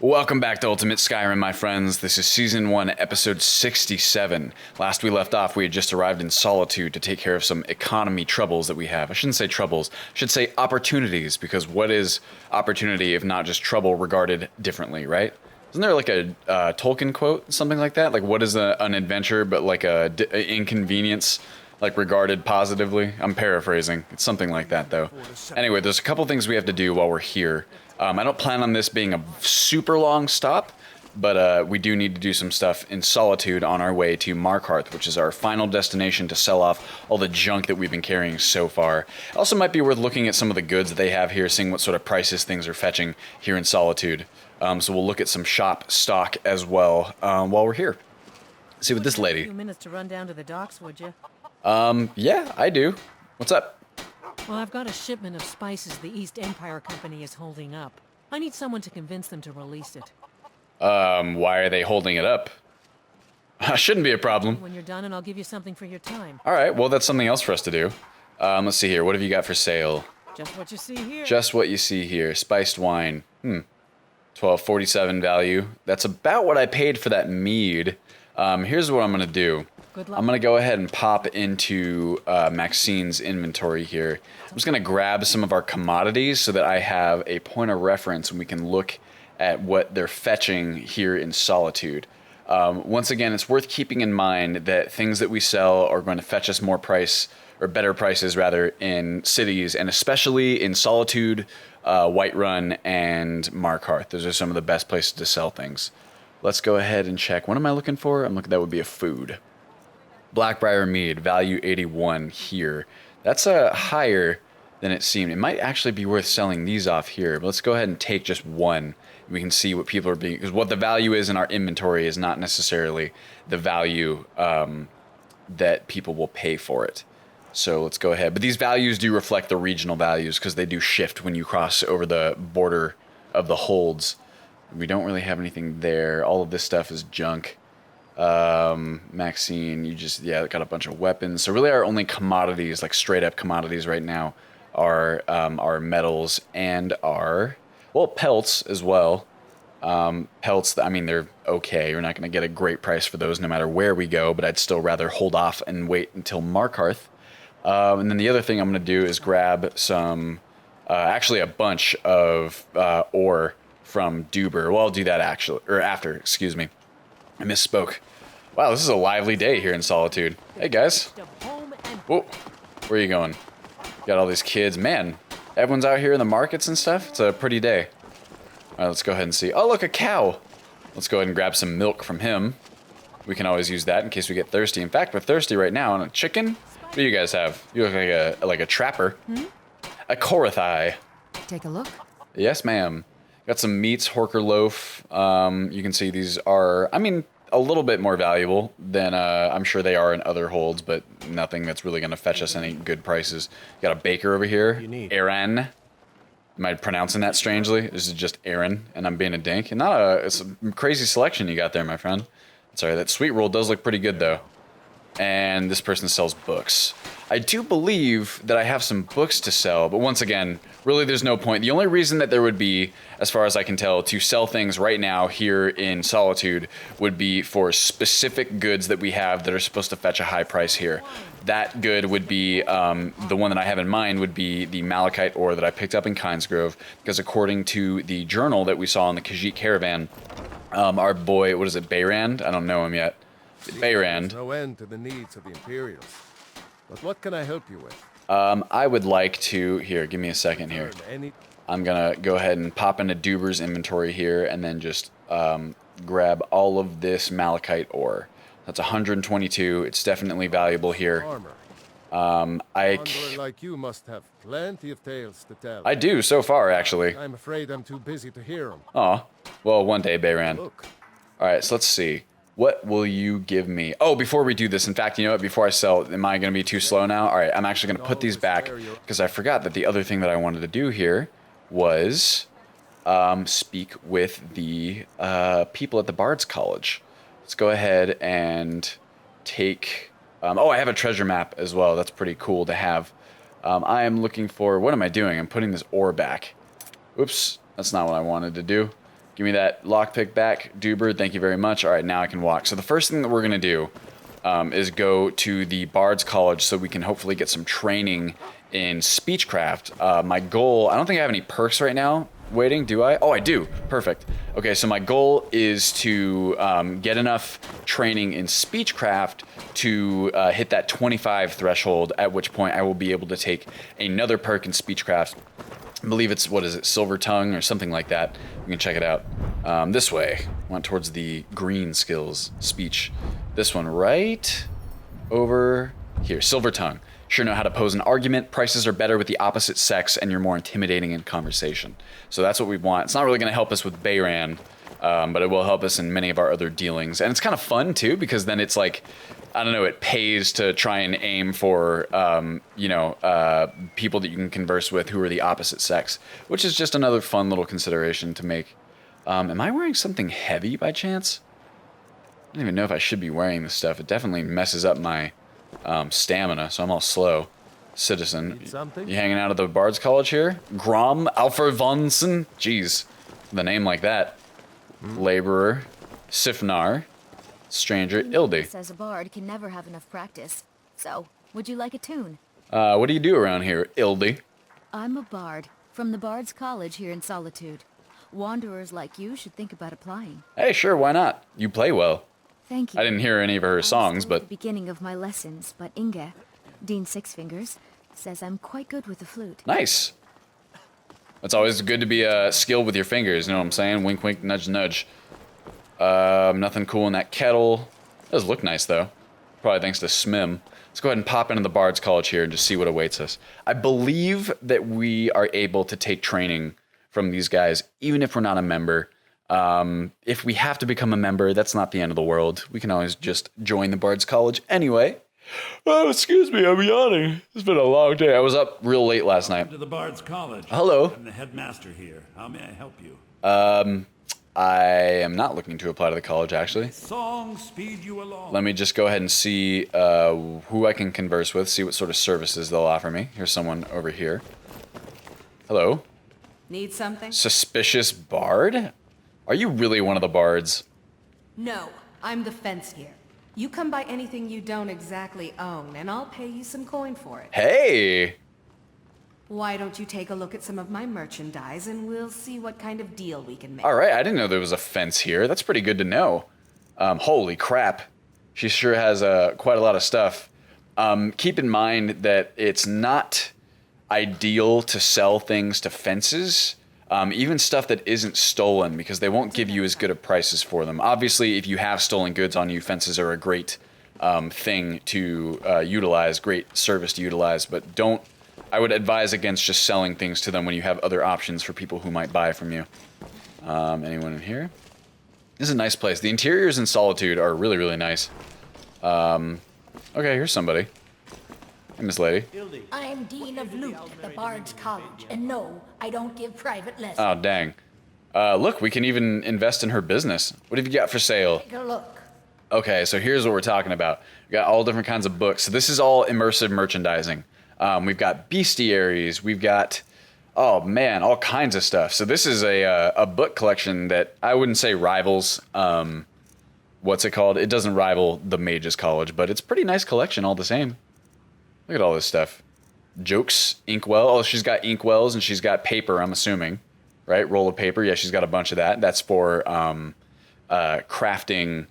Welcome back to Ultimate Skyrim, my friends. This is Season 1, Episode 67. Last we left off, we had just arrived in Solitude to take care of some economy troubles that we have. I shouldn't say troubles, I should say opportunities, because what is opportunity if not just trouble regarded differently, right? Isn't there like a Tolkien quote, something like that? Like, what is an adventure but like a inconvenience, like regarded positively? I'm paraphrasing. It's something like that, though. Anyway, there's a couple things we have to do while we're here. I don't plan on this being a super long stop, but we do need to do some stuff in Solitude on our way to Markarth, which is our final destination to sell off all the junk that we've been carrying so far. Also might be worth looking at some of the goods that they have here, seeing what sort of prices things are fetching here in Solitude. So we'll look at some shop stock as well while we're here. See what this lady... A few minutes to run down to the docks, would you? Yeah, I do. What's up? Well, I've got a shipment of spices the East Empire Company is holding up. I need someone to convince them to release it. Why are they holding it up? Shouldn't be a problem. When you're done, and I'll give you something for your time. Alright, well, that's something else for us to do. Let's see here. What have you got for sale? Just what you see here. Just what you see here. Spiced wine. $12.47 value. That's about what I paid for that mead. Here's what I'm going to do. Good luck. I'm going to go ahead and pop into Maxine's inventory here. I'm just going to grab some of our commodities so that I have a point of reference and we can look at what they're fetching here in Solitude. Once again, it's worth keeping in mind that things that we sell are going to fetch us more price, or better prices rather, in cities, and especially in Solitude, Whiterun, and Markarth. Those are some of the best places to sell things. Let's go ahead and check. What am I looking for? I'm looking, that would be a food. Blackbriar Mead, value 81 here. That's higher than it seemed. It might actually be worth selling these off here, but let's go ahead and take just one. We can see what people are being, because what the value is in our inventory is not necessarily the value that people will pay for it. So let's go ahead. But these values do reflect the regional values because they do shift when you cross over the border of the holds. We don't really have anything there. All of this stuff is junk. Maxine, you just, yeah, got a bunch of weapons. So really our only commodities, like straight up commodities right now, are our metals and our, well, pelts as well. Pelts, I mean, they're okay. We're not going to get a great price for those no matter where we go, but I'd still rather hold off and wait until Markarth. And then the other thing I'm going to do is grab some, actually a bunch of ore from Duber. Well, I'll do that actually, or after, excuse me. I misspoke. Wow, this is a lively day here in Solitude. Hey, guys. Whoa, where are you going? Got all these kids. Man, everyone's out here in the markets and stuff. It's a pretty day. All right, let's go ahead and see. Oh, look, a cow. Let's go ahead and grab some milk from him. We can always use that in case we get thirsty. In fact, we're thirsty right now. And a chicken? What do you guys have? You look like a trapper. A Korathai. Take a look. Yes, ma'am. Got some meats, Horker loaf. You can see these are, I mean, a little bit more valuable than I'm sure they are in other holds, but nothing that's really going to fetch us any good prices. Got a baker over here, Aaron. Am I pronouncing that strangely? This is just Aaron, and I'm being a dink. And it's a crazy selection you got there, my friend. Sorry, that sweet roll does look pretty good, though. And this person sells books. I do believe that I have some books to sell, but once again, really there's no point. The only reason that there would be, as far as I can tell, to sell things right now here in Solitude would be for specific goods that we have that are supposed to fetch a high price here. That good would be, the one that I have in mind would be the malachite ore that I picked up in Kynesgrove, because according to the journal that we saw in the Khajiit caravan, our boy, what is it, Bayrand? I don't know him yet. Bayrand. There's no end to the needs of the Imperials. But what can I help you with? I would like to, here, give me a second here. I'm gonna go ahead and pop into Duber's inventory here and then just grab all of this malachite ore. That's 122. It's definitely valuable here. Like you must have plenty of tales to tell. I do, so far, actually. I'm afraid I'm too busy to hear them. Aw. Well, one day, Bayran. Look. Alright, so let's see. What will you give me? Oh, before we do this, in fact, you know what? Before I sell, am I going to be too slow now? All right, I'm actually going to put these back because I forgot that the other thing that I wanted to do here was speak with the people at the Bard's College. Let's go ahead and take... oh, I have a treasure map as well. That's pretty cool to have. I am looking for... What am I doing? I'm putting this ore back. Oops, that's not what I wanted to do. Give me that lockpick back, Duber. Thank you very much. All right, now I can walk. So the first thing that we're going to do is go to the Bard's College so we can hopefully get some training in speechcraft. My goal, I don't think I have any perks right now waiting, do I? Oh, I do. Perfect. Okay, so my goal is to get enough training in speechcraft to hit that 25 threshold, at which point I will be able to take another perk in speechcraft. I believe it's, what is it, Silver Tongue or something like that. You can check it out. This way. Went towards the green skills, speech. This one right over here, Silver Tongue. Sure know how to pose an argument. Prices are better with the opposite sex, and you're more intimidating in conversation. So that's what we want. It's not really going to help us with Bayran, but it will help us in many of our other dealings. And it's kind of fun, too, because then it's like, I don't know, it pays to try and aim for, people that you can converse with who are the opposite sex, which is just another fun little consideration to make. Am I wearing something heavy by chance? I don't even know if I should be wearing this stuff. It definitely messes up my stamina, so I'm all slow. Citizen, you hanging out at the Bard's College here? Grom Alfervonsen? Jeez, the name like that. Laborer, Sifnar, stranger, Ildi. Says a bard can never have enough practice. So, would you like a tune? What do you do around here, Ildi? I'm a bard from the Bard's College here in Solitude. Wanderers like you should think about applying. Hey, sure, why not? You play well. Thank you. I didn't hear any of her songs, At but the beginning of my lessons, but Inge, Dean Sixfingers, says I'm quite good with the flute. nice. It's always good to be skilled with your fingers, you know what I'm saying? Wink, wink, nudge, nudge. Nothing cool in that kettle. It does look nice, though. Probably thanks to Smim. Let's go ahead and pop into the Bard's College here and just see what awaits us. I believe that we are able to take training from these guys, even if we're not a member. If we have to become a member, that's not the end of the world. We can always just join the Bard's College anyway. Oh, excuse me, I'm yawning. It's been a long day. I was up real late last night. To the Bard's College. Hello. I'm the headmaster here. How may I help you? I am not looking to apply to the college, actually. Songs speed you along. Let me just go ahead and see who I can converse with, see what sort of services they'll offer me. Here's someone over here. Hello. Need something? Suspicious bard? Are you really one of the bards? No, I'm the fence here. You come by anything you don't exactly own, and I'll pay you some coin for it. Hey! Why don't you take a look at some of my merchandise, and we'll see what kind of deal we can make. All right, I didn't know there was a fence here. That's pretty good to know. Holy crap. She sure has quite a lot of stuff. Keep in mind that it's not ideal to sell things to fences. Even stuff that isn't stolen, because they won't give you as good of prices for them. Obviously, if you have stolen goods on you, fences are a great thing to utilize, great service to utilize, but I would advise against just selling things to them when you have other options for people who might buy from you. Anyone in here? This is a nice place. The interiors in Solitude are really, really nice. Okay, here's somebody. Hey, Miss Lady. I'm Dean of Loot at the Bard's College, and no, I don't give private lessons. Oh, dang. Look, we can even invest in her business. What have you got for sale? Take a look. Okay, so here's what we're talking about. We got all different kinds of books. So this is all immersive merchandising. We've got bestiaries. We've got, oh man, all kinds of stuff. So this is a book collection that I wouldn't say rivals. What's it called? It doesn't rival the Mage's College, but it's a pretty nice collection all the same. Look at all this stuff. Jokes, inkwell. Oh, she's got inkwells and she's got paper, I'm assuming. Right? Roll of paper. Yeah, she's got a bunch of that. That's for crafting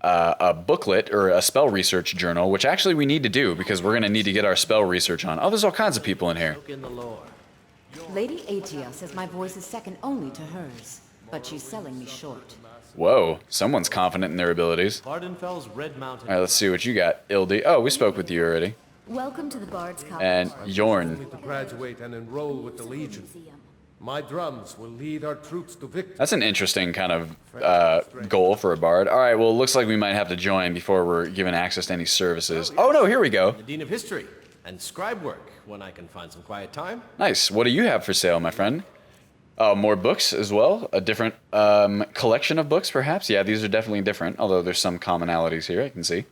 a booklet or a spell research journal, which actually we need to do because we're going to need to get our spell research on. Oh, there's all kinds of people in here. Lady Atia says my voice is second only to hers, but she's selling me short. Whoa, someone's confident in their abilities. Vardenfell's Red Mountain. All right, let's see what you got, Ildi. Oh, we spoke with you already. Welcome to the Bard's College. And Yorn. To graduate and enroll with the Legion. My drums will lead our troops to victory. That's an interesting kind of goal for a bard. All right, well, it looks like we might have to join before we're given access to any services. Oh, no, here we go. The Dean of History and scribe work when I can find some quiet time. Nice. What do you have for sale, my friend? More books as well? A different collection of books, perhaps? Yeah, these are definitely different, although there's some commonalities here, I can see.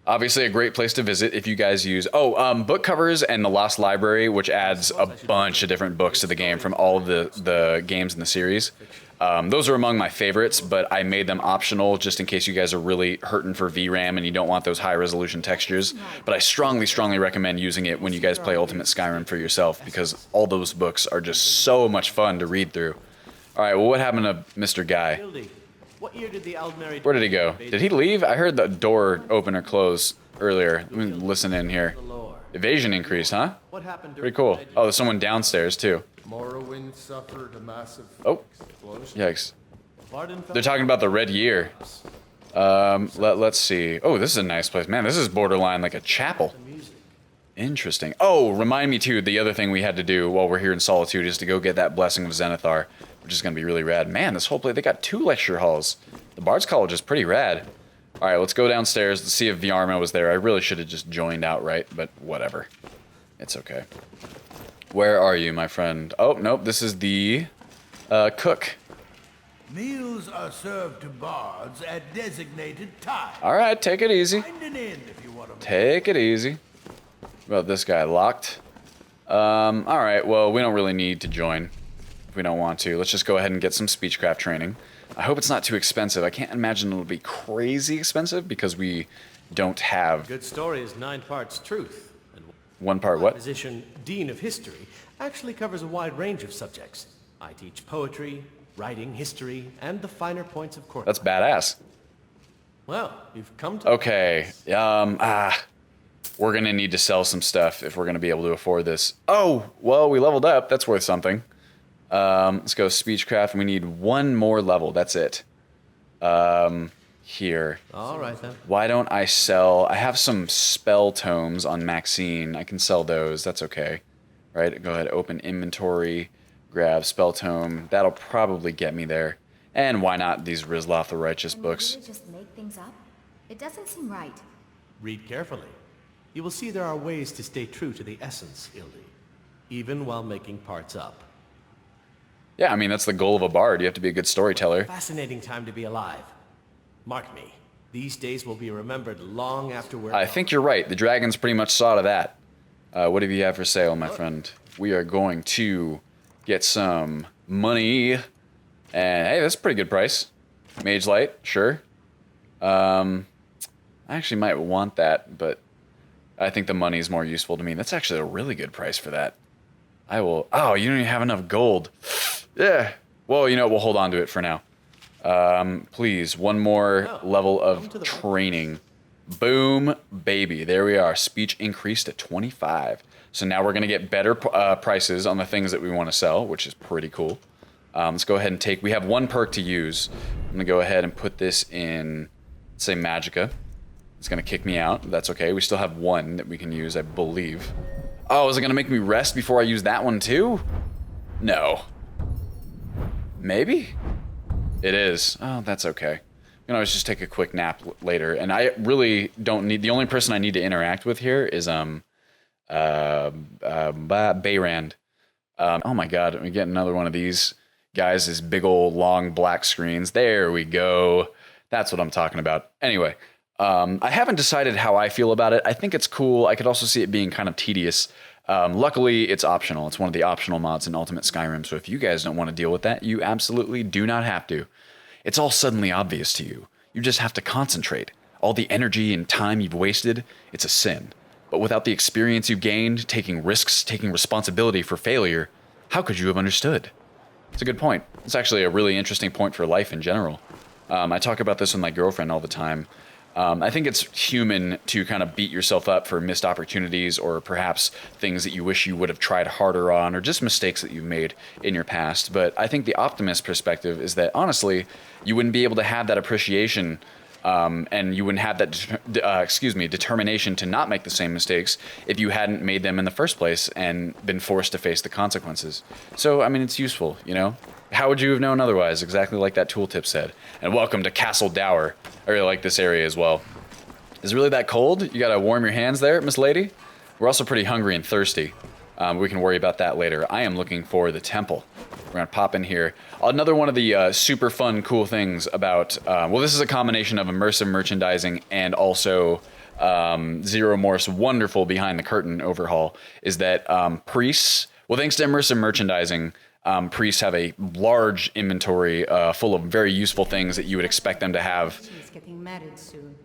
Obviously, a great place to visit if you guys use... book covers and the Lost Library, which adds a bunch of different books to the game from all of the games in the series. Those are among my favorites, but I made them optional just in case you guys are really hurting for VRAM and you don't want those high-resolution textures. But I strongly, strongly recommend using it when you guys play Ultimate Skyrim for yourself, because all those books are just so much fun to read through. All right, well, what happened to Mr. Guy? What year did the Aldmeri... Where did he go? Did he leave? I heard the door open or close earlier. Let me listen in here. Evasion increase, huh? What happened Pretty cool. Oh, there's someone downstairs, too. Morrowind suffered a massive explosion. Yikes. They're talking about the Red Year. Let's see. Oh, this is a nice place. Man, this is borderline like a chapel. Interesting. Oh, remind me, too, the other thing we had to do while we're here in Solitude is to go get that Blessing of Zenithar, which is going to be really rad. Man, this whole place, they got 2 lecture halls. The Bard's College is pretty rad. All right, let's go downstairs to see if Viarma was there. I really should have just joined outright, but whatever. It's okay. Where are you, my friend? Oh, nope, this is the cook. Meals are served to bards at designated times. All right, take it easy. Find an inn if you want to. Take it easy. What about this guy? Locked? All right, well, we don't really need to join if we don't want to. Let's just go ahead and get some speechcraft training. I hope it's not too expensive. I can't imagine it'll be crazy expensive because we don't have... Good story is 9 parts truth. And 1 part what? My position, Dean of History, actually covers a wide range of subjects. I teach poetry, writing, history, and the finer points of court. That's badass. Well, you've come to... Okay, we're gonna need to sell some stuff if we're gonna be able to afford this. Oh, well, we leveled up. That's worth something. Let's go speechcraft. We need 1 more level. That's it. Here. All right, then. Why don't I sell... I have some spell tomes on Maxine. I can sell those. That's okay. Right? Go ahead, open inventory, grab spell tome. That'll probably get me there. And why not these Rizloth the Righteous books? Really just make things up? It doesn't seem right. Read carefully. You will see there are ways to stay true to the essence, Ildi, even while making parts up. Yeah, I mean, that's the goal of a bard. You have to be a good storyteller. Fascinating time to be alive. Mark me. These days will be remembered long after we're I think you're right. The dragons pretty much saw to that. What do you have for sale, my friend? We are going to get some money. And hey, that's a pretty good price. Mage Light, sure. I actually might want that, but I think the money is more useful to me. That's actually a really good price for that. I will... Oh, you don't even have enough gold. Yeah. Well, you know, we'll hold on to it for now. Please, 1 more level of training. Boom, baby. There we are. Speech increased to 25. So now we're going to get better prices on the things that we want to sell, which is pretty cool. Let's go ahead and take... We have 1 perk to use. I'm going to go ahead and put this in, let's say, Magicka. It's going to kick me out. That's okay. We still have 1 that we can use, I believe. Oh, is it going to make me rest before I use that one too? No. Maybe? It is. Oh, that's okay. You know, let's just take a quick nap later. And I really don't need... The only person I need to interact with here is, Bayrand. Oh my god, we get another one of these guys, these big old long black screens. There we go. That's what I'm talking about. Anyway, I haven't decided how I feel about it. I think it's cool. I could also see it being kind of tedious. Luckily, it's optional. It's one of the optional mods in Ultimate Skyrim, so if you guys don't want to deal with that, you absolutely do not have to. It's all suddenly obvious to you. You just have to concentrate. All the energy and time you've wasted, it's a sin. But without the experience you've gained, taking risks, taking responsibility for failure, how could you have understood? It's a good point. It's actually a really interesting point for life in general. I talk about this with my girlfriend all the time. I think it's human to kind of beat yourself up for missed opportunities or perhaps things that you wish you would have tried harder on or just mistakes that you've made in your past. But I think the optimist perspective is that, honestly, you wouldn't be able to have that appreciation and you wouldn't have that, determination to not make the same mistakes if you hadn't made them in the first place and been forced to face the consequences. So, I mean, it's useful, you know? How would you have known otherwise? Exactly like that tooltip said. And welcome to Castle Dower. I really like this area as well. Is it really that cold? You gotta warm your hands there, Miss Lady? We're also pretty hungry and thirsty. We can worry about that later. I am looking for the temple. We're gonna pop in here. Another one of the super fun, cool things about... well, this is a combination of immersive merchandising and also Zero Remorse wonderful behind the curtain overhaul is that priests, well, thanks to immersive merchandising, priests have a large inventory full of very useful things that you would expect them to have. She's getting married soon.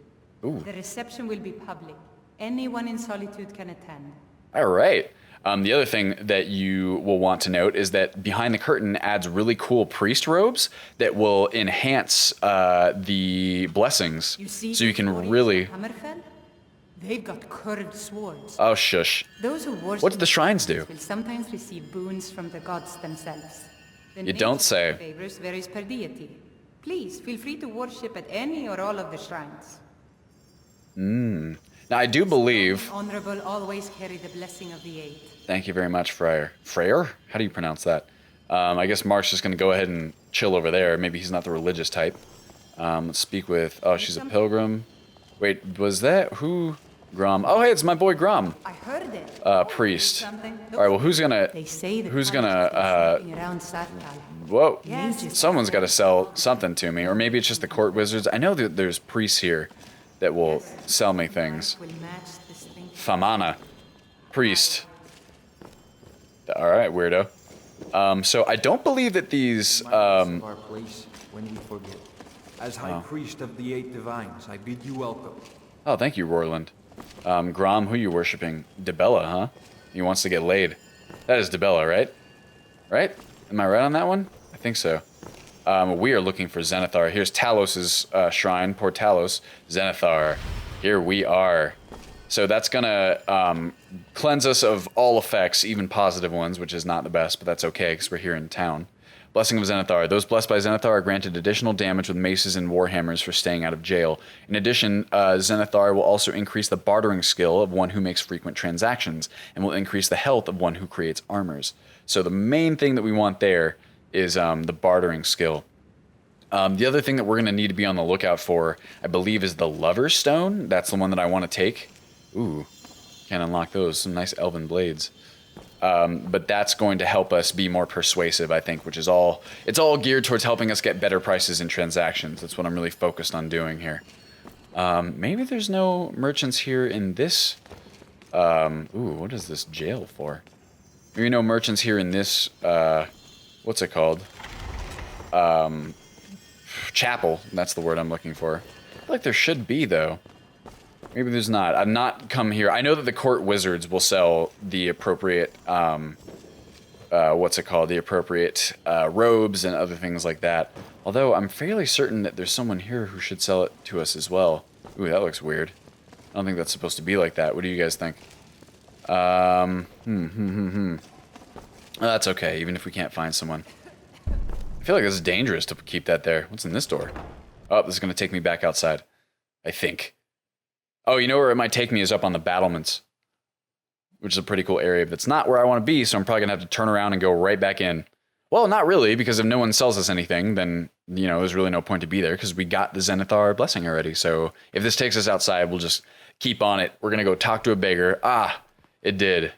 Ooh. The reception will be public. Anyone in Solitude can attend. All right. The other thing that you will want to note is that behind the curtain adds really cool priest robes that will enhance the blessings. So you can really... Hammerfell? They've got curved swords. Oh, shush. Those who worship what do the shrines do? will sometimes receive boons from the gods themselves. The You don't say. nature of favors varies per deity. Please feel free to worship at any or all of the shrines. Now, I do believe... Honorable always carry the blessing of the Eight. Thank you very much, Friar. Freyr? How do you pronounce that? I guess Mark's just going to go ahead and chill over there. Maybe he's not the religious type. Let's speak with... Oh, she's a pilgrim. Wait, was that... Who? Grom. Oh, hey, it's my boy Grom. I heard it. Priest. All right, well, who's gonna... They say the Who's gods gonna... are sleeping around Sartal. Whoa. Yes. Someone's got to sell something to me. Or maybe it's just the court wizards. I know that there's priests here that will sell me things. Will match this thing. Famana. Priest. All right, weirdo. So I don't believe that these... of our place when we forget. As High Priest of the Eight Divines, I bid you welcome. Oh, thank you, Royland. Grom, who are you worshipping? Debella, huh? He wants to get laid. That is Debella, right? Right? Am I right on that one? I think so. We are looking for Zenithar. Here's Talos's shrine. Poor Talos. Zenithar. Here we are. So that's gonna cleanse us of all effects, even positive ones, which is not the best, but that's okay, because we're here in town. Blessing of Zenithar. Those blessed by Zenithar are granted additional damage with maces and warhammers for staying out of jail. In addition, Zenithar will also increase the bartering skill of one who makes frequent transactions, and will increase the health of one who creates armors. So the main thing that we want there is the bartering skill. The other thing that we're going to need to be on the lookout for, I believe, is the Lover's Stone. That's the one that I want to take. Ooh, can't unlock those. Some nice elven blades. But that's going to help us be more persuasive, I think, which is all... It's all geared towards helping us get better prices in transactions. That's what I'm really focused on doing here. Maybe there's no merchants here in this... ooh, what is this jail for? Maybe no merchants here in this... what's it called? Chapel. That's the word I'm looking for. I feel like there should be, though. Maybe there's not. I've not come here. I know that the court wizards will sell the appropriate, what's it called? The appropriate robes and other things like that. Although I'm fairly certain that there's someone here who should sell it to us as well. Ooh, that looks weird. I don't think that's supposed to be like that. What do you guys think? Oh, that's okay, even if we can't find someone. I feel like this is dangerous to keep that there. What's in this door? Oh, this is going to take me back outside. I think. Oh, you know where it might take me is up on the battlements, which is a pretty cool area. But it's not where I want to be, so I'm probably going to have to turn around and go right back in. Well, not really, because if no one sells us anything, then, you know, there's really no point to be there, because we got the Zenithar blessing already. So if this takes us outside, we'll just keep on it. We're going to go talk to a beggar. Ah, it did.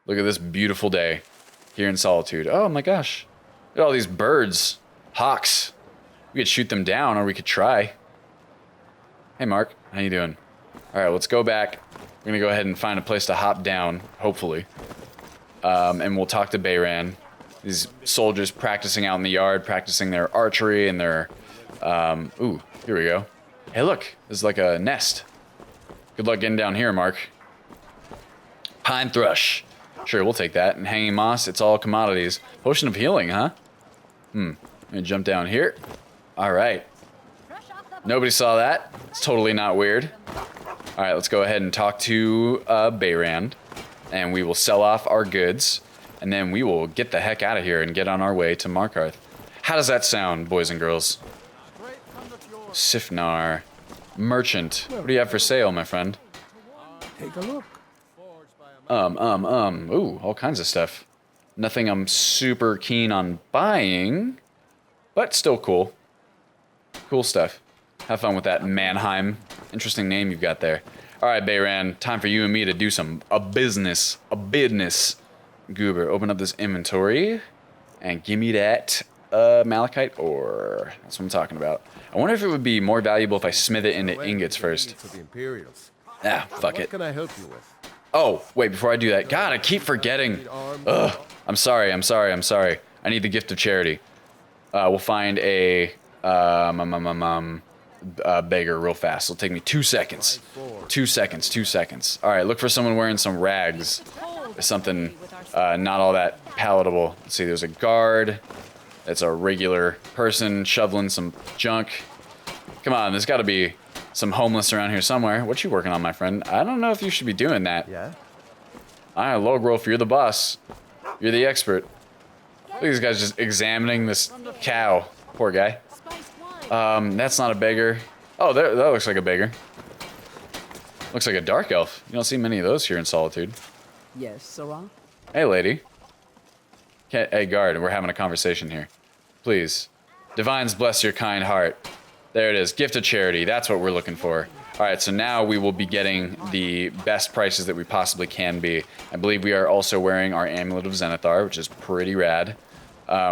Look at this beautiful day here in Solitude. Oh, my gosh. Look at all these birds. Hawks. We could shoot them down, or we could try. Hey, Mark. How you doing? All right, let's go back. We're going to go ahead and find a place to hop down, hopefully. And we'll talk to Bayran. These soldiers practicing out in the yard, practicing their archery and their... ooh, here we go. Hey, look. There's like a nest. Good luck getting down here, Mark. Pine thrush. Sure, we'll take that. And hanging moss, it's all commodities. Potion of healing, huh? I'm going to jump down here. All right. Nobody saw that. It's totally not weird. All right, let's go ahead and talk to Bayran, and we will sell off our goods, and then we will get the heck out of here and get on our way to Markarth. How does that sound, boys and girls? Sifnar. Merchant. What do you have for sale, my friend? Take a look. Ooh, all kinds of stuff. Nothing I'm super keen on buying, but still cool. Cool stuff. Have fun with that, Mannheim. Interesting name you've got there. All right, Bayran, time for you and me to do a business. Goober, open up this inventory and give me that malachite ore. That's what I'm talking about. I wonder if it would be more valuable if I smith it into ingots first. Ah, fuck What it. can I help you with? Oh, wait, before I do that, God, I keep forgetting. Ugh, I'm sorry. I need the gift of charity. We'll find a beggar real fast. It'll take me 2 seconds. 2 seconds, 2 seconds. All right, look for someone wearing some rags. Something not all that palatable. Let's see, there's a guard. That's a regular person shoveling some junk. Come on, there's got to be some homeless around here somewhere. What you working on, my friend? I don't know if you should be doing that. Yeah? All right, Logrolf, you're the boss. You're the expert. Look at these guys just examining this cow. Poor guy. That's not a beggar. Oh, that looks like a beggar. Looks like a dark elf. You don't see many of those here in Solitude. Yes, Sarah? Hey, lady. Hey, guard, we're having a conversation here. Please. Divines bless your kind heart. There it is. Gift of charity. That's what we're looking for. All right, so now we will be getting the best prices that we possibly can be. I believe we are also wearing our Amulet of Zenithar, which is pretty rad.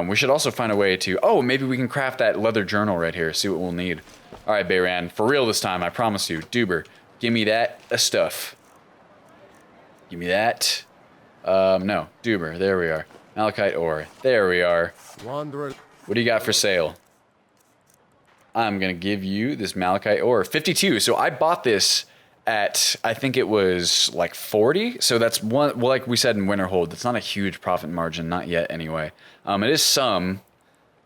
We should also find a way to... Oh, maybe we can craft that leather journal right here, see what we'll need. All right, Bayran, for real this time, I promise you. Duber, give me that stuff. Give me that. No, Duber, there we are. Malachite ore, there we are. Wanderer. What do you got for sale? I'm going to give you this Malachite ore. 52. So I bought this at, I think it was like 40. So that's one, well, like we said in Winterhold, that's not a huge profit margin, not yet anyway. It is some.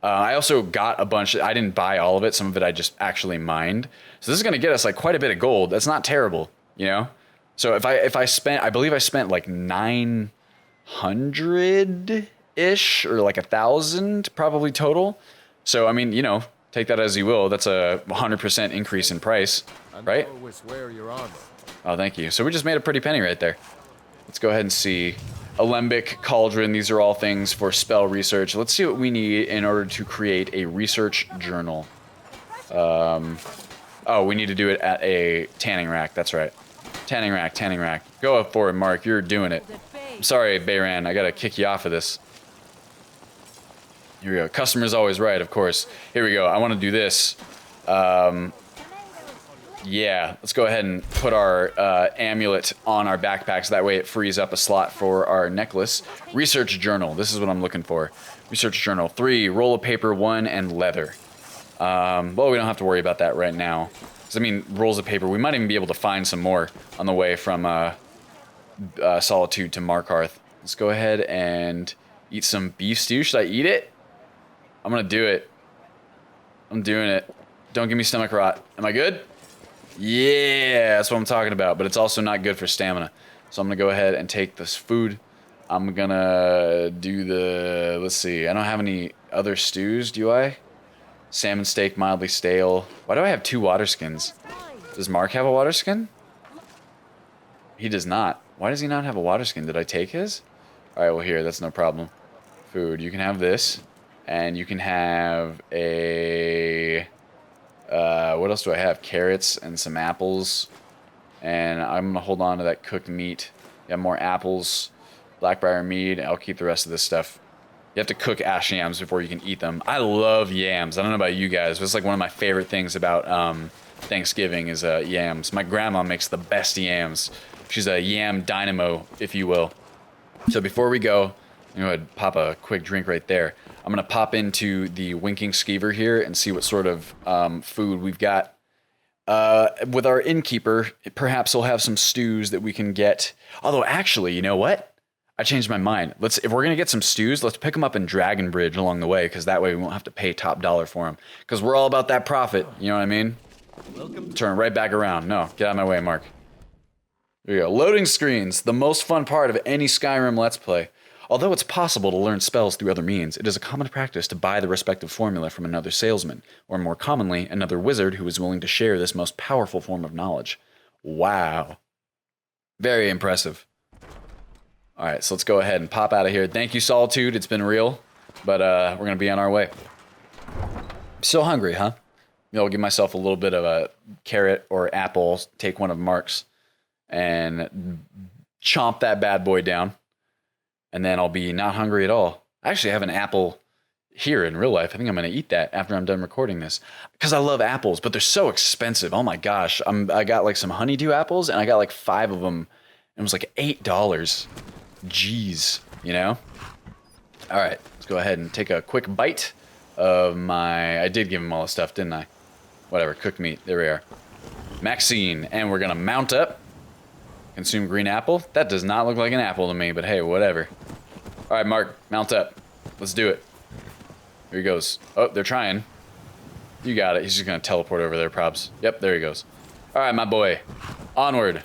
I also got a bunch. I didn't buy all of it. Some of it I just actually mined. So this is going to get us like quite a bit of gold. That's not terrible, you know? So if I spent, I believe I spent like 900-ish or like 1,000 probably total. So, I mean, you know, take that as you will. That's a 100% increase in price, right? Always wear your armor. Oh, thank you. So we just made a pretty penny right there. Let's go ahead and see. Alembic, Cauldron, these are all things for spell research. Let's see what we need in order to create a research journal. Oh, we need to do it at a tanning rack. That's right. Tanning rack, tanning rack. Go up for it, Mark. You're doing it. I'm sorry, Bayran. I gotta kick you off of this. Here we go. Customer's always right, of course. Here we go. I want to do this. Yeah, let's go ahead and put our amulet on our backpacks. That way it frees up a slot for our necklace. Research journal. This is what I'm looking for. Research journal. 3, roll of paper, 1, and leather. Well, we don't have to worry about that right now. Because, I mean, rolls of paper. We might even be able to find some more on the way from Solitude to Markarth. Let's go ahead and eat some beef stew. Should I eat it? I'm going to do it. I'm doing it. Don't give me stomach rot. Am I good? Yeah, that's what I'm talking about. But it's also not good for stamina. So I'm going to go ahead and take this food. I'm going to do the... Let's see. I don't have any other stews, do I? Salmon steak, mildly stale. Why do I have 2 water skins? Does Mark have a water skin? He does not. Why does he not have a water skin? Did I take his? All right, well, here. That's no problem. Food. You can have this. And you can have a... what else do I have? Carrots and some apples. And I'm going to hold on to that cooked meat. You have more apples, blackbriar mead. I'll keep the rest of this stuff. You have to cook ash yams before you can eat them. I love yams. I don't know about you guys, but it's like one of my favorite things about Thanksgiving is yams. My grandma makes the best yams. She's a yam dynamo, if you will. So before we go, I'm going to go ahead and pop a quick drink right there. I'm going to pop into the Winking Skeever here and see what sort of food we've got. With our innkeeper, perhaps he'll have some stews that we can get. Although, actually, you know what? I changed my mind. If we're going to get some stews, let's pick them up in Dragon Bridge along the way, because that way we won't have to pay top dollar for them. Because we're all about that profit, you know what I mean? Turn right back around. No, get out of my way, Mark. There you go. Loading screens, the most fun part of any Skyrim Let's Play. Although it's possible to learn spells through other means, it is a common practice to buy the respective formula from another salesman, or more commonly, another wizard who is willing to share this most powerful form of knowledge. Wow. Very impressive. All right, so let's go ahead and pop out of here. Thank you, Solitude. It's been real, but we're going to be on our way. I'm so hungry, huh? Maybe I'll give myself a little bit of a carrot or apple, take one of Mark's, and chomp that bad boy down. And then I'll be not hungry at all. I actually have an apple here in real life. I think I'm going to eat that after I'm done recording this because I love apples, but they're so expensive. Oh my gosh. I got like some honeydew apples and I got like 5 of them. It was like $8. Jeez, you know? All right, let's go ahead and take a quick bite of my... I did give him all the stuff, didn't I? Whatever, cooked meat. There we are. Maxine, and we're going to mount up. Consume green apple. That does not look like an apple to me, but hey, whatever. All right, Mark, mount up. Let's do it. Here he goes. Oh, they're trying. You got it. He's just going to teleport over there, probs. Yep, there he goes. All right, my boy. Onward.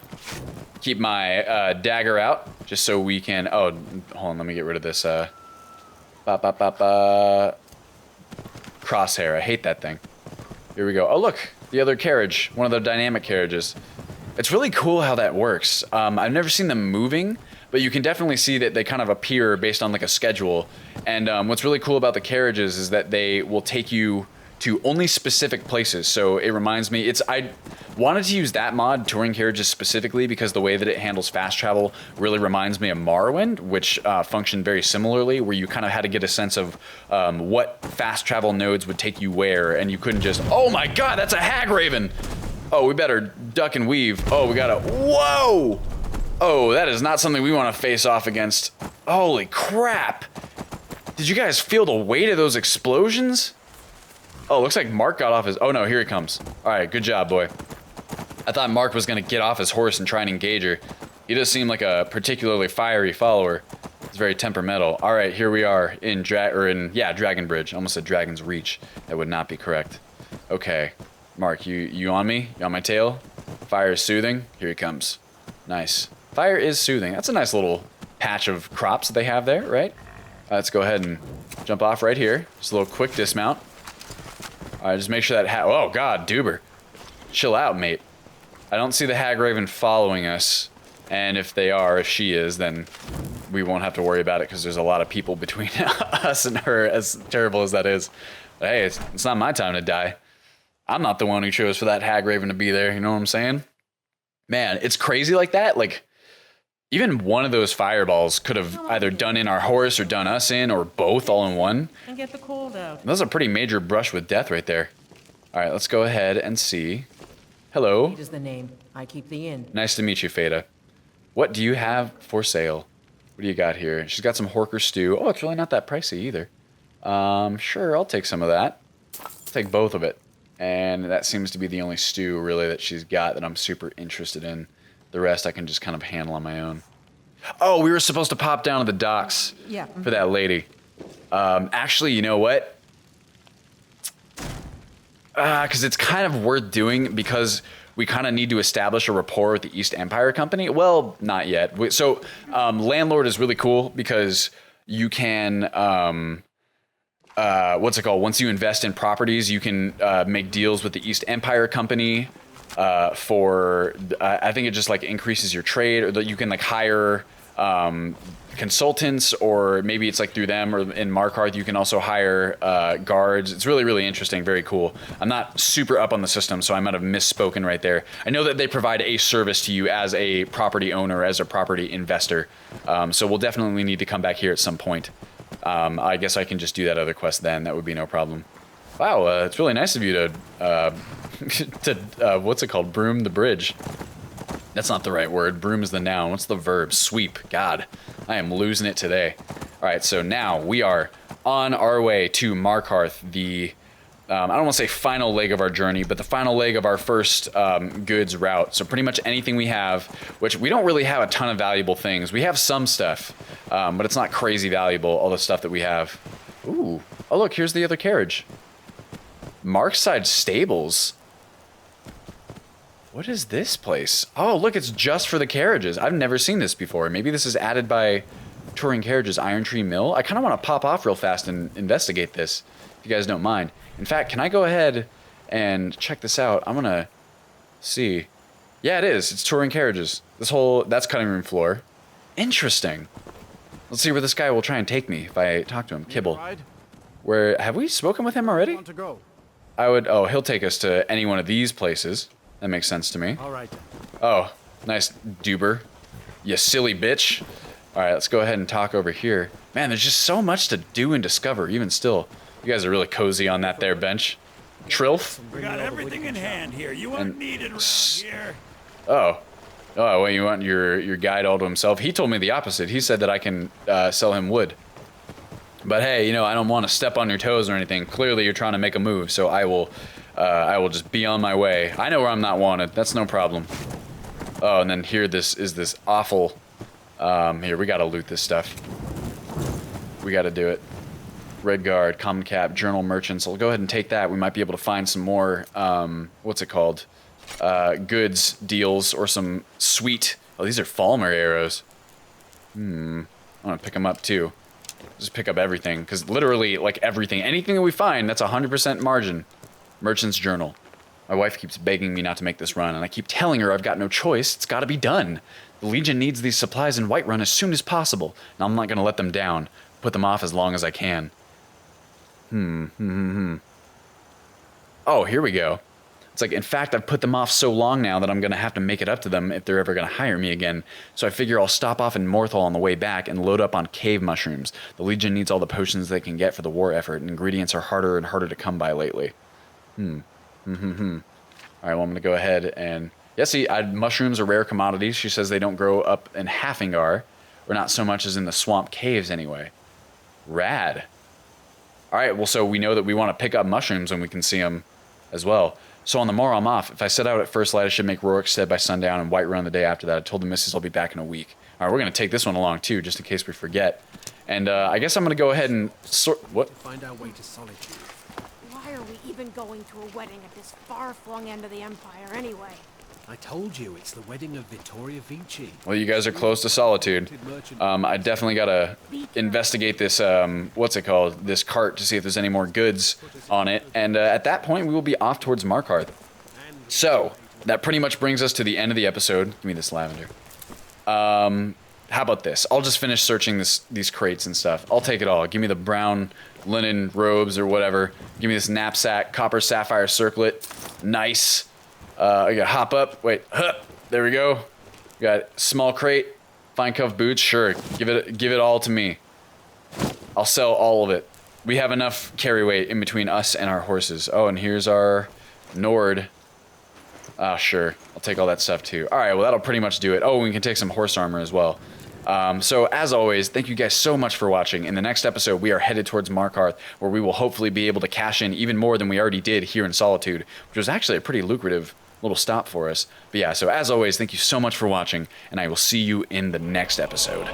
Keep my dagger out, just so we can... Oh, hold on, let me get rid of this. Crosshair. I hate that thing. Here we go. Oh, look. The other carriage. One of the dynamic carriages. It's really cool how that works. I've never seen them moving, but you can definitely see that they kind of appear based on like a schedule. And what's really cool about the carriages is that they will take you to only specific places. So it reminds me, I wanted to use that mod, touring carriages specifically, because the way that it handles fast travel really reminds me of Morrowind, which functioned very similarly, where you kind of had to get a sense of what fast travel nodes would take you where, and you couldn't just, oh my god, that's a hag raven! Oh, we better duck and weave. Oh, we gotta, whoa! Oh, that is not something we want to face off against. Holy crap! Did you guys feel the weight of those explosions? Oh, looks like Mark got off his... Oh no, here he comes. Alright, good job, boy. I thought Mark was gonna get off his horse and try and engage her. He does seem like a particularly fiery follower. He's very temperamental. Alright, here we are in Dragon Bridge. I almost said Dragon's Reach. That would not be correct. Okay. Mark, you on me? You on my tail? Fire is soothing. Here he comes. Nice. Fire is soothing. That's a nice little patch of crops that they have there, right? Let's go ahead and jump off right here. Just a little quick dismount. Alright, just make sure that oh god, Duber. Chill out, mate. I don't see the hag raven following us. And if she is, then we won't have to worry about it because there's a lot of people between us and her, as terrible as that is. But hey, it's not my time to die. I'm not the one who chose for that hag raven to be there, you know what I'm saying? Man, it's crazy like that. Like, even one of those fireballs could have either done in our horse or done us in, or both all in one. And get the cold out. That's a pretty major brush with death right there. All right, let's go ahead and see. Hello. Fate is the name. I keep the inn. Nice to meet you, Fada. What do you have for sale? What do you got here? She's got some Horker stew. Oh, it's really not that pricey either. Sure, I'll take some of that. I'll take both of it. And that seems to be the only stew, really, that she's got that I'm super interested in. The rest I can just kind of handle on my own. Oh, we were supposed to pop down to the docks for that lady. Actually, you know what? Because it's kind of worth doing because we kind of need to establish a rapport with the East Empire Company. Well, not yet. So, Landlord is really cool because you can... what's it called? Once you invest in properties, you can make deals with the East Empire Company for, I think it just like increases your trade, or that you can like hire consultants, or maybe it's like through them, or in Markarth you can also hire guards. It's really, really interesting, very cool. I'm not super up on the system, so I might have misspoken right there. I know that they provide a service to you as a property owner, as a property investor. So we'll definitely need to come back here at some point. I guess I can just do that other quest then. That would be no problem. Wow, it's really nice of you to, what's it called? Broom the bridge. That's not the right word. Broom is the noun. What's the verb? Sweep. God, I am losing it today. All right, so now we are on our way to Markarth, the, I don't want to say final leg of our journey, but the final leg of our first goods route. So pretty much anything we have, which we don't really have a ton of valuable things. We have some stuff, but it's not crazy valuable, all the stuff that we have. Ooh. Oh, look, here's the other carriage. Markside Stables. What is this place? Oh, look, it's just for the carriages. I've never seen this before. Maybe this is added by Touring Carriages Iron Tree Mill. I kind of want to pop off real fast and investigate this, if you guys don't mind. In fact, can I go ahead and check this out? I'm going to see. Yeah, it is. It's Touring Carriages. That's cutting room floor. Interesting. Let's see where this guy will try and take me if I talk to him. Kibble. Have we spoken with him already? He'll take us to any one of these places. That makes sense to me. All right. Oh, nice Duber. You silly bitch. All right, let's go ahead and talk over here. Man, there's just so much to do and discover, even still. You guys are really cozy on that there bench. Trilf? We got everything in hand here. You aren't needed around here. Oh. Oh, well, you want your guide all to himself? He told me the opposite. He said that I can sell him wood. But hey, you know, I don't want to step on your toes or anything. Clearly, you're trying to make a move, so I will just be on my way. I know where I'm not wanted. That's no problem. Oh, and then here is this awful... here, we gotta loot this stuff. We gotta do it. Red Guard, Common Cap, Journal Merchants. I'll go ahead and take that. We might be able to find some more, what's it called? Goods, deals, or some sweet... Oh, these are Falmer arrows. I'm gonna pick them up too. Just pick up everything, because literally, like everything, anything that we find, that's 100% margin. Merchant's Journal. My wife keeps begging me not to make this run, and I keep telling her I've got no choice. It's got to be done. The Legion needs these supplies in Whiterun as soon as possible, and I'm not going to let them down. Put them off as long as I can. Oh, here we go. It's like, in fact, I've put them off so long now that I'm going to have to make it up to them if they're ever going to hire me again. So I figure I'll stop off in Morthal on the way back and load up on cave mushrooms. The Legion needs all the potions they can get for the war effort, and ingredients are harder and harder to come by lately. Alright, well, I'm going to go ahead and... Yeah, see, mushrooms are rare commodities. She says they don't grow up in Hafingar, or not so much as in the swamp caves anyway. Rad. Alright, well, so we know that we want to pick up mushrooms when we can see them as well. So on the morrow, I'm off. If I set out at first light, I should make Rorikstead by sundown and Whiterun the day after that. I told the missus I'll be back in a week. Alright, we're going to take this one along too, just in case we forget. And I guess I'm going to go ahead and sort... What? Find our way to Solitude. Why are we even going to a wedding at this far-flung end of the Empire anyway? I told you, it's the wedding of Vittoria Vici. Well, you guys are close to Solitude. I definitely gotta investigate this, what's it called? This cart to see if there's any more goods on it. And at that point, we will be off towards Markarth. So, that pretty much brings us to the end of the episode. Give me this lavender. How about this? I'll just finish searching these crates and stuff. I'll take it all. Give me the brown linen robes or whatever. Give me this knapsack, copper sapphire circlet. Nice. I gotta hop up. Wait, there we go. We got small crate, fine cuff boots. Sure, give it all to me. I'll sell all of it. We have enough carry weight in between us and our horses. Oh, and here's our Nord. Ah, sure. I'll take all that stuff too. All right, well that'll pretty much do it. Oh, we can take some horse armor as well. So as always, thank you guys so much for watching. In the next episode, we are headed towards Markarth, where we will hopefully be able to cash in even more than we already did here in Solitude, which was actually a pretty lucrative little stop for us. But yeah, so as always, thank you so much for watching, and I will see you in the next episode.